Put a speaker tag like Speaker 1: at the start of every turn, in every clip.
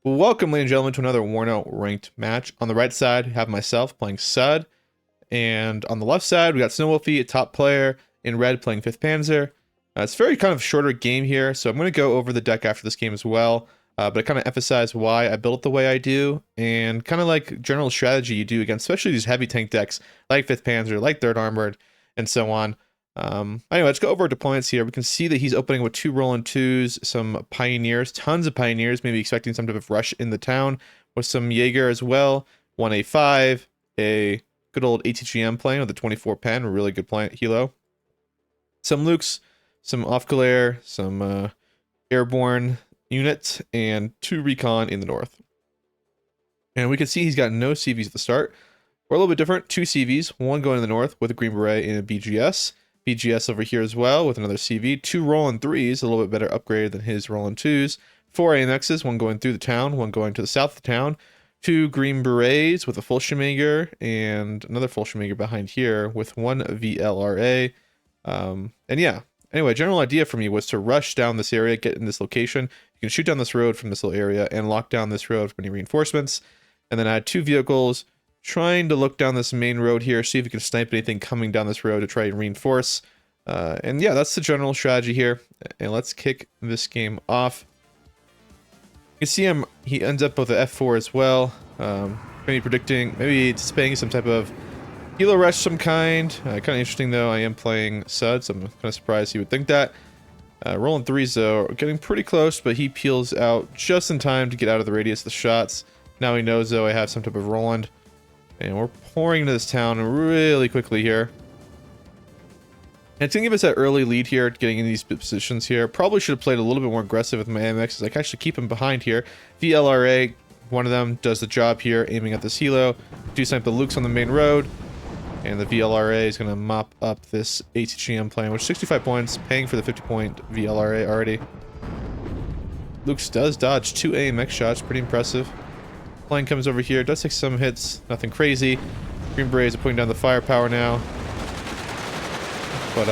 Speaker 1: Welcome, ladies and gentlemen, to another WARNO Ranked match. On the right side, I have myself playing SUD, and on the left side, we got SnowWolfie, a top player, in red playing 5th Panzer. It's a very kind of shorter game here, so I'm going to go over the deck after this game as well, but I kind of emphasize why I built it the way I do, and kind of like general strategy you do against especially these heavy tank decks like 5th Panzer, like 3rd Armored, and so on. Anyway, let's go over our deployments here. We can see that he's opening with 2 Roland 2s, some Pioneers, tons of Pioneers, maybe expecting some type of rush in the town, with some Jaeger as well, 1A5, a good old ATGM plane with a 24 pen, a really good plant, Hilo. Some Lukes, some Off-Galare, some airborne units, and 2 Recon in the north. And we can see he's got no CVs at the start. We're a little bit different, 2 CVs, 1 going to the north with a Green Beret and a BGS. BGS over here as well with another CV, 2 Roland 3s, a little bit better upgraded than his Roland 2s, 4 AMXs, 1 going through the town, 1 going to the south of the town, 2 Green Berets with a full Schmager, and another full Schmager behind here with 1 VLRA. And yeah, anyway, general idea for me was to rush down this area, get in this location. You can shoot down this road from this little area and lock down this road for any reinforcements. And then I had 2 vehicles trying to look down this main road here, see if we can snipe anything coming down this road to try and reinforce. And yeah, that's the general strategy here. And let's kick this game off. You can see he ends up with an F4 as well. Maybe predicting, maybe anticipating some type of helo rush some kind. Kind of interesting though, I am playing SUD, so I'm kind of surprised he would think that. Rolling 3s though, getting pretty close, but he peels out just in time to get out of the radius of the shots. Now he knows though I have some type of Roland. And we're pouring into this town really quickly here. And it's going to give us that early lead here, getting in these positions here. Probably should have played a little bit more aggressive with my AMXs. I can actually keep him behind here. VLRA, one of them, does the job here, aiming at this helo. Do snipe the Lukes on the main road. And the VLRA is going to mop up this ATGM plane, which is 65 points, paying for the 50-point VLRA already. Lukes does dodge 2 AMX shots, pretty impressive. Plane comes over here, does take some hits, nothing crazy. Green Berets are putting down the firepower now. But,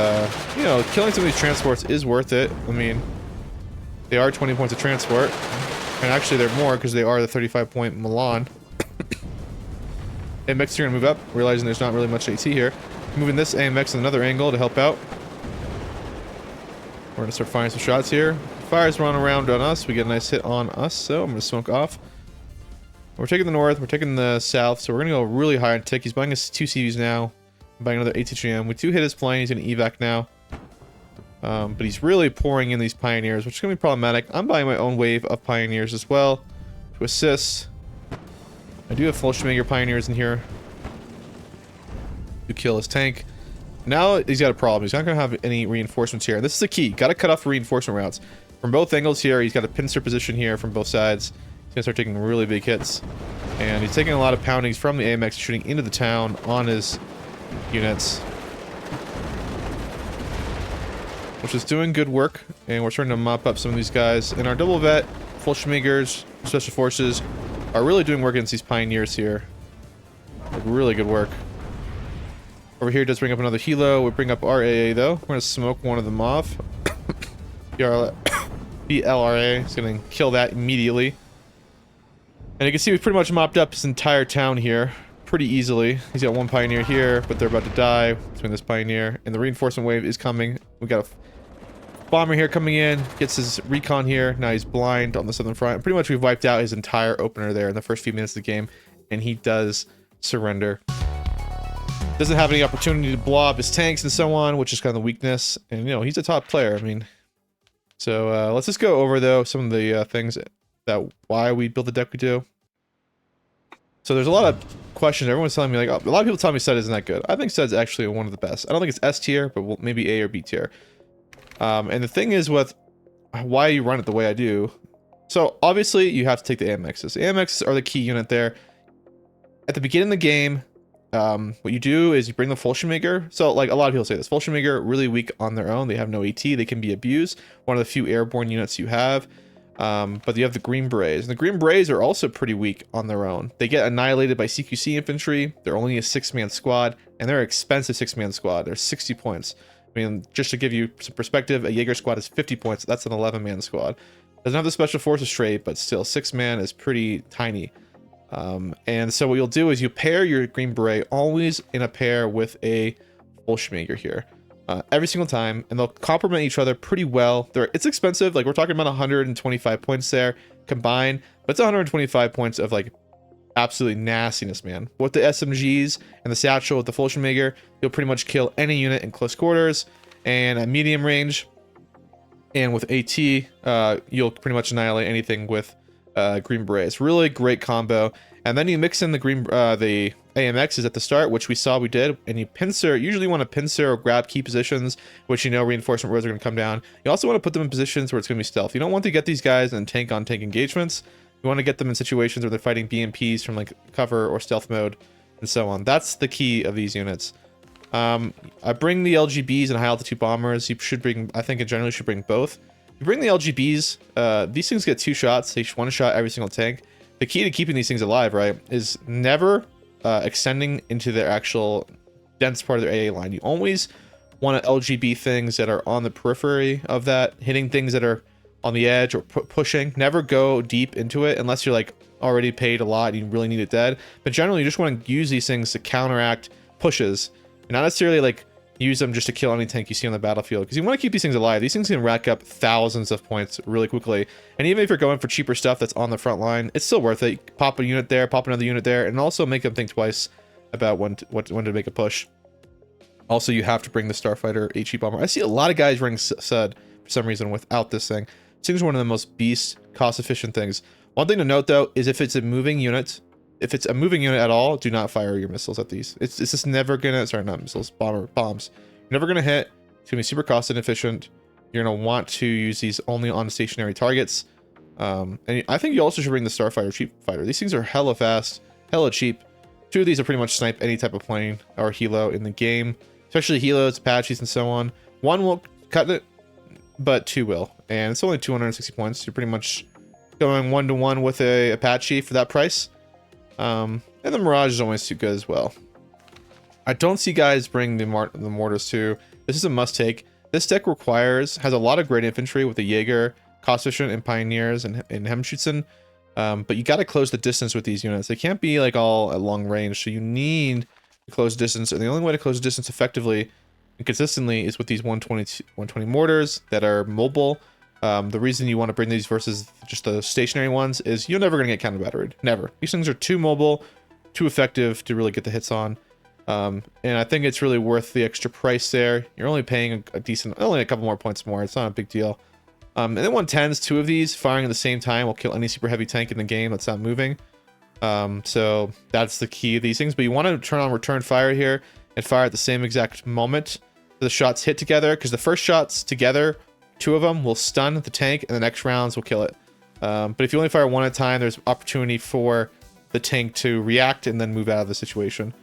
Speaker 1: you know, killing some of these transports is worth it. I mean, they are 20 points of transport. And actually, they're more because they are the 35-point Milan. AMX are going to move up, realizing there's not really much AT here. Moving this AMX in another angle to help out. We're going to start firing some shots here. Fires run around on us. We get a nice hit on us, so I'm going to smoke off. We're taking the north, we're taking the south, so we're going to go really high on tick. He's buying us 2 CVs now. I'm buying another ATGM. We 2 hit his plane, he's going to evac now. But he's really pouring in these Pioneers, which is going to be problematic. I'm buying my own wave of Pioneers as well to assist. I do have full Schmager Pioneers in here to kill his tank. Now he's got a problem. He's not going to have any reinforcements here. This is the key. Got to cut off reinforcement routes. From both angles here, he's got a pincer position here from both sides. He's gonna start taking really big hits, and he's taking a lot of poundings from the AMX, shooting into the town on his units, which is doing good work. And we're starting to mop up some of these guys. And our double vet, full Schmagers, special forces are really doing work against these Pioneers here. Like, really good work. Over here does bring up another helo. We bring up our AA though. We're gonna smoke one of them off. BLRA is gonna kill that immediately. And you can see we've pretty much mopped up his entire town here pretty easily. He's got 1 Pioneer here, but they're about to die between this Pioneer. And the reinforcement wave is coming. We got a bomber here coming in, gets his recon here. Now he's blind on the southern front. Pretty much we've wiped out his entire opener there in the first few minutes of the game. And he does surrender. Doesn't have any opportunity to blow up his tanks and so on, which is kind of the weakness. And, you know, he's a top player. I mean, so let's just go over, though, some of the things that why we build the deck we do. So there's a lot of questions. Everyone's telling me, like, oh, a lot of people tell me SUD isn't that good. I think SUD's actually one of the best. I don't think it's S tier, but maybe A or B tier. And the thing is with why you run it the way I do. So obviously you have to take the AMXs. The AMXs are the key unit there. At the beginning of the game, what you do is you bring the full Schmager. So like a lot of people say this, full Schmager really weak on their own. They have no AT. They can be abused. One of the few airborne units you have. But you have the Green Berets, and the Green Berets are also pretty weak on their own. They get annihilated by CQC infantry. They're only a 6-man squad, and they're an expensive 6-man squad. They're 60 points. I mean, just to give you some perspective, a Jaeger squad is 50 points. That's an 11-man squad. Doesn't have the special forces trait, but still 6-man is pretty tiny. And so what you'll do is you pair your Green Beret always in a pair with a Fallschirmjäger here. Every single time, and they'll complement each other pretty well. It's expensive, like we're talking about 125 points there combined, but it's 125 points of like absolutely nastiness, man. With the SMGs and the satchel with the Fallschirmjäger, you'll pretty much kill any unit in close quarters and at medium range. And with AT, you'll pretty much annihilate anything with Green Beret. It's really great combo. And then you mix in the the AMXs at the start, which we saw we did, and you pincer. Usually you want to pincer or grab key positions, which you know reinforcement roads are going to come down. You also want to put them in positions where it's going to be stealth. You don't want to get these guys in tank on tank engagements. You want to get them in situations where they're fighting BMPs from like cover or stealth mode and so on. That's the key of these units. I bring the LGBs and high altitude bombers. You should bring, I think in general you should bring both. You bring the LGBs, these things get 2 shots. They one shot every single tank. The key to keeping these things alive, right, is never extending into their actual dense part of their AA line. You always want to LGB things that are on the periphery of that, hitting things that are on the edge or pushing. Never go deep into it unless you're like already paid a lot and you really need it dead. But generally, you just want to use these things to counteract pushes, and not necessarily like use them just to kill any tank you see on the battlefield, because you want to keep these things alive. These things can rack up thousands of points really quickly, and even if you're going for cheaper stuff that's on the front line, it's still worth it. You pop a unit there, pop another unit there, and also make them think twice about when to make a push. Also, you have to bring the Starfighter HE bomber. I see a lot of guys running SUD for some reason without this thing. This thing's one of the most beast cost-efficient things. One thing to note though is if it's a moving unit, at all, do not fire your missiles at these. It's just never gonna, sorry, not missiles, bombs. You're never gonna hit. It's gonna be super cost inefficient. You're gonna want to use these only on stationary targets. And I think you also should bring the Starfighter cheap fighter. These things are hella fast, hella cheap. 2 of these are pretty much snipe any type of plane or helo in the game, especially helos, Apaches, and so on. 1 will cut it, but 2 will, and it's only 260 points. You're pretty much going 1-to-1 with a Apache for that price. And the Mirage is always too good as well. I don't see guys bring the mortars too. This is a must take. This deck has a lot of great infantry with the Jaeger, cost efficient, and Pioneers and Hemschützen. But you got to close the distance with these units. They can't be like all at long range, so you need to close distance. And the only way to close distance effectively and consistently is with these 120 mortars that are mobile. The reason you want to bring these versus just the stationary ones is you're never going to get counter batteried. Never. These things are too mobile, too effective to really get the hits on. And I think it's really worth the extra price there. You're only paying a decent, only a couple more points more. It's not a big deal. And then 110s, 2 of these firing at the same time will kill any super heavy tank in the game that's not moving. So that's the key of these things. But you want to turn on return fire here and fire at the same exact moment the shots hit together, because the first shots together, 2 of them will stun the tank and the next rounds will kill it. But if you only fire 1 at a time, there's opportunity for the tank to react and then move out of the situation.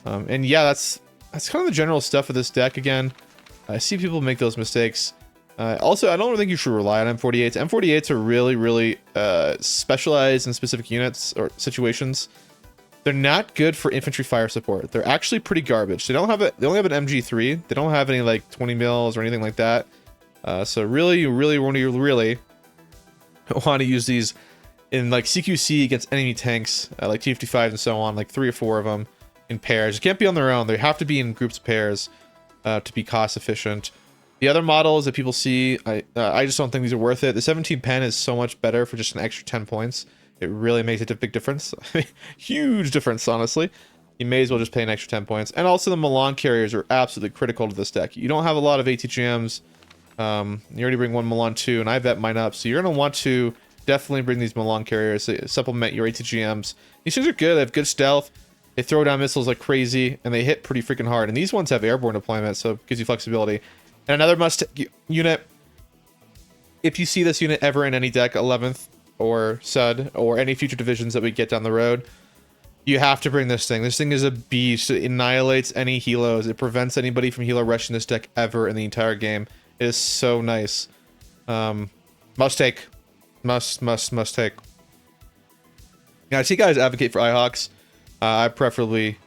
Speaker 1: And yeah, that's kind of the general stuff of this deck. Again, I see people make those mistakes. Also, I don't think you should rely on M48s. M48s are really specialized in specific units or situations. They're not good for infantry fire support. They're actually pretty garbage. They only have an MG3. They don't have any like 20 mils or anything like that. So really want to use these in like CQC against enemy tanks, like T-55 and so on, like 3 or 4 of them in pairs. They can't be on their own. They have to be in groups of pairs to be cost efficient. The other models that people see, I just don't think these are worth it. The 17 pen is so much better for just an extra 10 points. It really makes a big difference. Huge difference, honestly. You may as well just pay an extra 10 points. And also the Milan carriers are absolutely critical to this deck. You don't have a lot of ATGMs. You already bring 1 Milan 2, and I bet mine up. So you're going to want to definitely bring these Milan carriers to supplement your ATGMs. These things are good. They have good stealth. They throw down missiles like crazy, and they hit pretty freaking hard. And these ones have airborne deployment, so it gives you flexibility. And another must unit, if you see this unit ever in any deck, 11th or SUD or any future divisions that we get down the road, you have to bring this thing. This thing is a beast. It annihilates any helos. It prevents anybody from helo rushing this deck ever in the entire game. It is so nice. Must take. Must take. Yeah, I see guys advocate for iHawks. I preferably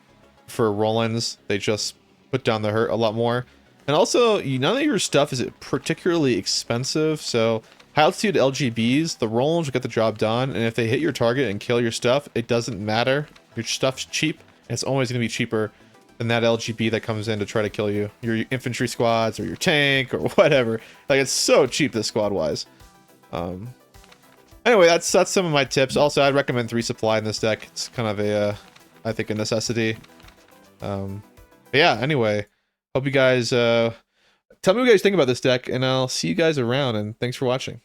Speaker 1: for Rolands. They just put down the hurt a lot more. And also, none of your stuff is particularly expensive, so high altitude LGBs, the rolls will get the job done, and if they hit your target and kill your stuff, it doesn't matter. Your stuff's cheap, and it's always going to be cheaper than that LGB that comes in to try to kill you. Your infantry squads, or your tank, or whatever. Like, it's so cheap, this squad-wise. Anyway, that's some of my tips. Also, I'd recommend 3 supply in this deck. It's kind of a, I think, a necessity. But yeah, anyway, hope you guys, tell me what you guys think about this deck, and I'll see you guys around, and thanks for watching.